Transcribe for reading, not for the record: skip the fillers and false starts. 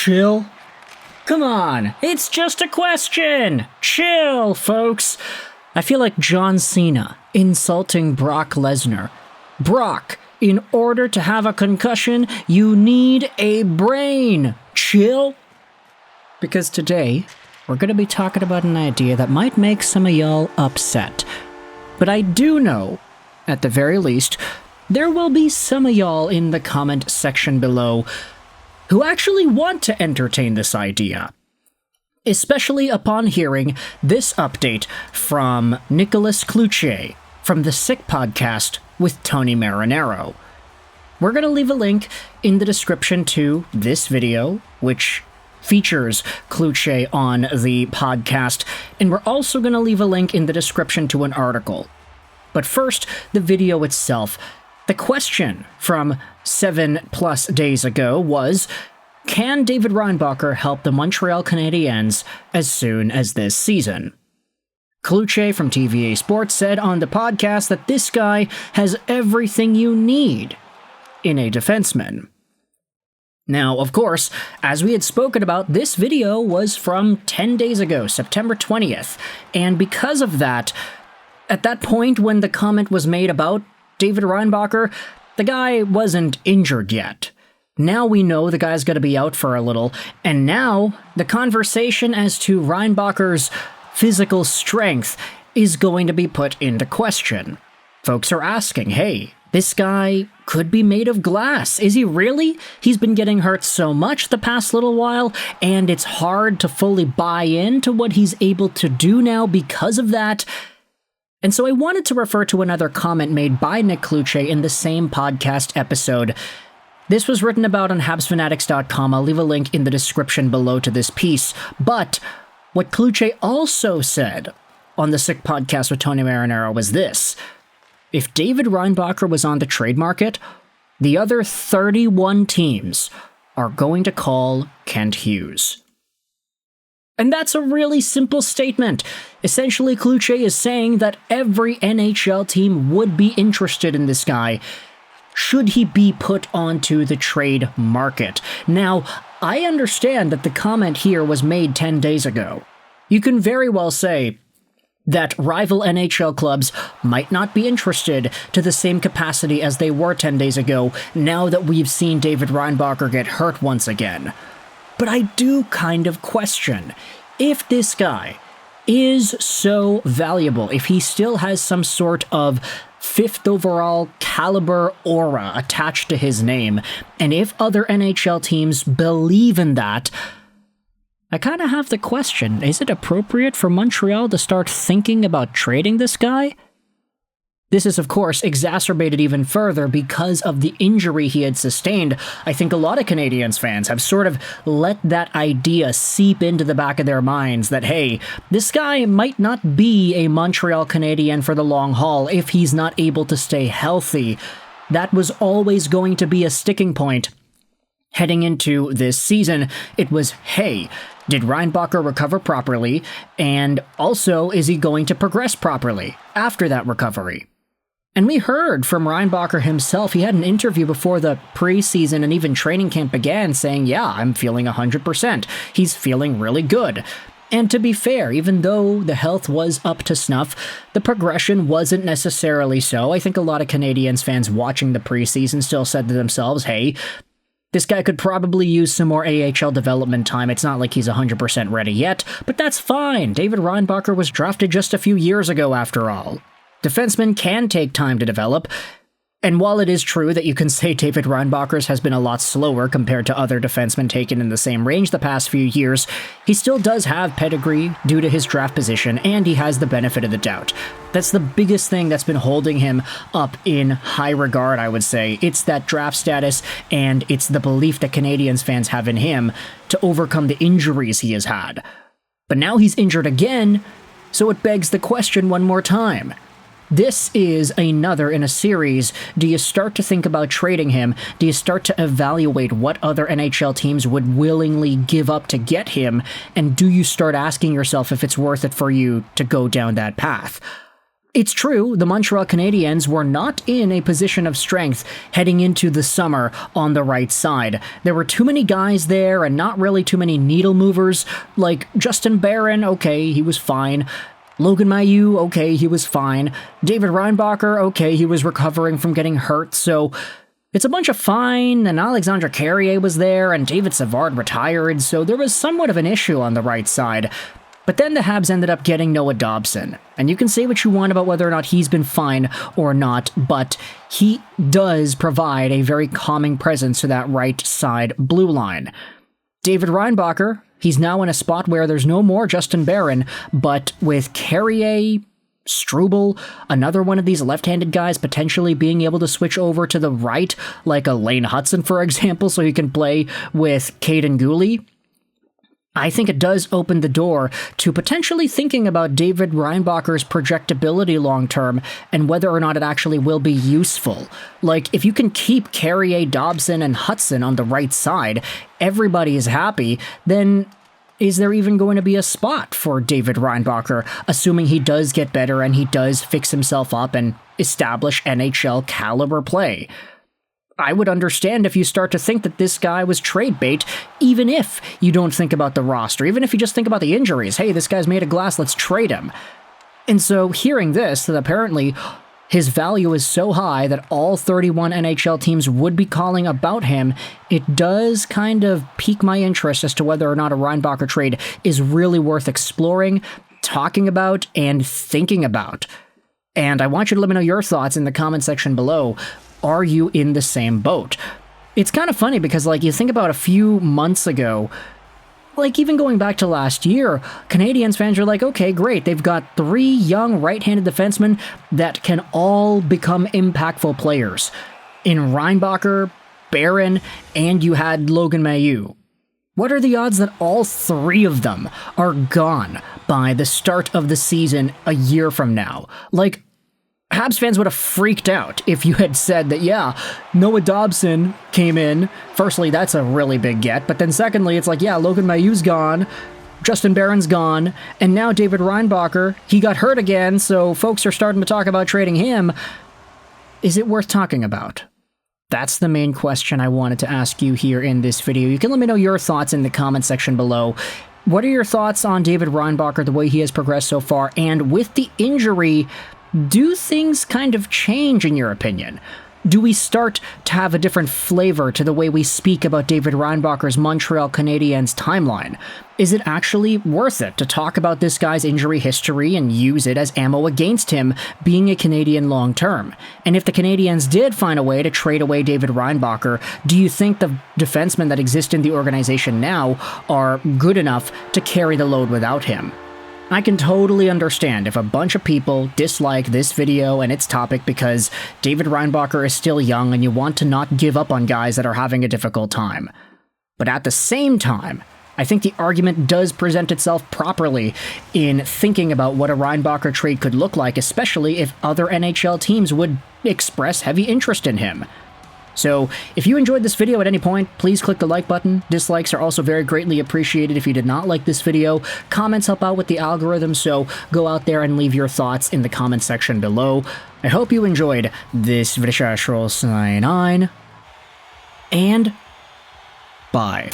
chill? Come on, it's just a question. Chill, folks. I feel like John Cena insulting Brock Lesnar. Brock, in order to have a concussion, you need a brain. Chill? Because today, we're going to be talking about an idea that might make some of y'all upset. But I do know, at the very least, there will be some of y'all in the comment section below who actually want to entertain this idea. Especially upon hearing this update from Nicholas Cloutier from the Sick Podcast with Tony Marinaro. We're going to leave a link in the description to this video, which features Cloutier on the podcast, and we're also going to leave a link in the description to an article. But first, the video itself. The question from 7+ days ago was, can David Reinbacher help the Montreal Canadiens as soon as this season? Cloutier from TVA Sports said on the podcast that this guy has everything you need in a defenseman. Now, of course, as we had spoken about, this video was from 10 days ago, September 20th, and because of that, at that point when the comment was made about David Reinbacher, the guy wasn't injured yet. Now we know the guy's going to be out for a little, and now the conversation as to Reinbacher's physical strength is going to be put into question. Folks are asking, hey, this guy could be made of glass. Is he really? He's been getting hurt so much the past little while, and it's hard to fully buy into what he's able to do now because of that. And so I wanted to refer to another comment made by Nick Cloutier in the same podcast episode. This was written about on HabsFanatics.com. I'll leave a link in the description below to this piece. But what Cloutier also said on the Sick Podcast with Tony Marinaro was this. If David Reinbacher was on the trade market, the other 31 teams are going to call Kent Hughes. And that's a really simple statement. Essentially, Cloutier is saying that every NHL team would be interested in this guy should he be put onto the trade market. Now, I understand that the comment here was made 10 days ago. You can very well say that rival NHL clubs might not be interested to the same capacity as they were 10 days ago, now that we've seen David Reinbacher get hurt once again. But I do kind of question, if this guy is so valuable, if he still has some sort of 5th overall caliber aura attached to his name, and if other NHL teams believe in that, I kind of have the question, is it appropriate for Montreal to start thinking about trading this guy? This is, of course, exacerbated even further because of the injury he had sustained. I think a lot of Canadiens fans have sort of let that idea seep into the back of their minds that, hey, this guy might not be a Montreal Canadien for the long haul if he's not able to stay healthy. That was always going to be a sticking point heading into this season. It was, hey, did Reinbacher recover properly? And also, is he going to progress properly after that recovery? And we heard from Reinbacher himself. He had an interview before the preseason and even training camp began saying, yeah, I'm feeling 100%. He's feeling really good. And to be fair, even though the health was up to snuff, the progression wasn't necessarily so. I think a lot of Canadiens fans watching the preseason still said to themselves, hey, this guy could probably use some more AHL development time. It's not like he's 100% ready yet, but that's fine. David Reinbacher was drafted just a few years ago after all. Defensemen can take time to develop, and while it is true that you can say David Reinbacher's has been a lot slower compared to other defensemen taken in the same range the past few years, he still does have pedigree due to his draft position, and he has the benefit of the doubt. That's the biggest thing that's been holding him up in high regard, I would say. It's that draft status, and it's the belief that Canadiens fans have in him to overcome the injuries he has had. But now he's injured again, so it begs the question one more time. This is another in a series. Do you start to think about trading him? Do you start to evaluate what other NHL teams would willingly give up to get him? And do you start asking yourself if it's worth it for you to go down that path? It's true, the Montreal Canadiens were not in a position of strength heading into the summer on the right side. There were too many guys there and not really too many needle movers, like Justin Barron, okay, he was fine. Logan Mailloux, okay, he was fine. David Reinbacher, okay, he was recovering from getting hurt, so it's a bunch of fine, and Alexandre Carrier was there, and David Savard retired, so there was somewhat of an issue on the right side. But then the Habs ended up getting Noah Dobson, and you can say what you want about whether or not he's been fine or not, but he does provide a very calming presence to that right side blue line. David Reinbacher, he's now in a spot where there's no more Justin Barron, but with Carrier, Struble, another one of these left-handed guys potentially being able to switch over to the right, like a Lane Hudson, for example, so he can play with Caden Gooley, I think it does open the door to potentially thinking about David Reinbacher's projectability long-term and whether or not it actually will be useful. Like, if you can keep Carrier, Dobson, and Hudson on the right side, everybody is happy, then is there even going to be a spot for David Reinbacher, assuming he does get better and he does fix himself up and establish NHL caliber play? I would understand if you start to think that this guy was trade bait, even if you don't think about the roster, even if you just think about the injuries. Hey, this guy's made of glass, let's trade him. And so hearing this, that apparently his value is so high that all 31 NHL teams would be calling about him, it does kind of pique my interest as to whether or not a Reinbacher trade is really worth exploring, talking about, and thinking about. And I want you to let me know your thoughts in the comment section below. Are you in the same boat? It's kind of funny because, like, you think about a few months ago, like, even going back to last year, Canadiens fans are like, okay, great, they've got 3 young right-handed defensemen that can all become impactful players. In Reinbacher, Barron, and you had Logan Mailloux. What are the odds that all 3 of them are gone by the start of the season a year from now? Like, Habs fans would have freaked out if you had said that, yeah, Noah Dobson came in. Firstly, that's a really big get. But then secondly, it's like, yeah, Logan Mailloux's gone. Justin Barron's gone. And now David Reinbacher, he got hurt again, so folks are starting to talk about trading him. Is it worth talking about? That's the main question I wanted to ask you here in this video. You can let me know your thoughts in the comment section below. What are your thoughts on David Reinbacher, the way he has progressed so far? And with the injury, do things kind of change in your opinion? Do we start to have a different flavor to the way we speak about David Reinbacher's Montreal Canadiens timeline? Is it actually worth it to talk about this guy's injury history and use it as ammo against him being a Canadian long term? And if the Canadiens did find a way to trade away David Reinbacher, do you think the defensemen that exist in the organization now are good enough to carry the load without him? I can totally understand if a bunch of people dislike this video and its topic because David Reinbacher is still young and you want to not give up on guys that are having a difficult time. But at the same time, I think the argument does present itself properly in thinking about what a Reinbacher trade could look like, especially if other NHL teams would express heavy interest in him. So, if you enjoyed this video at any point, please click the like button. Dislikes are also very greatly appreciated if you did not like this video. Comments help out with the algorithm, so go out there and leave your thoughts in the comment section below. I hope you enjoyed this video. And bye.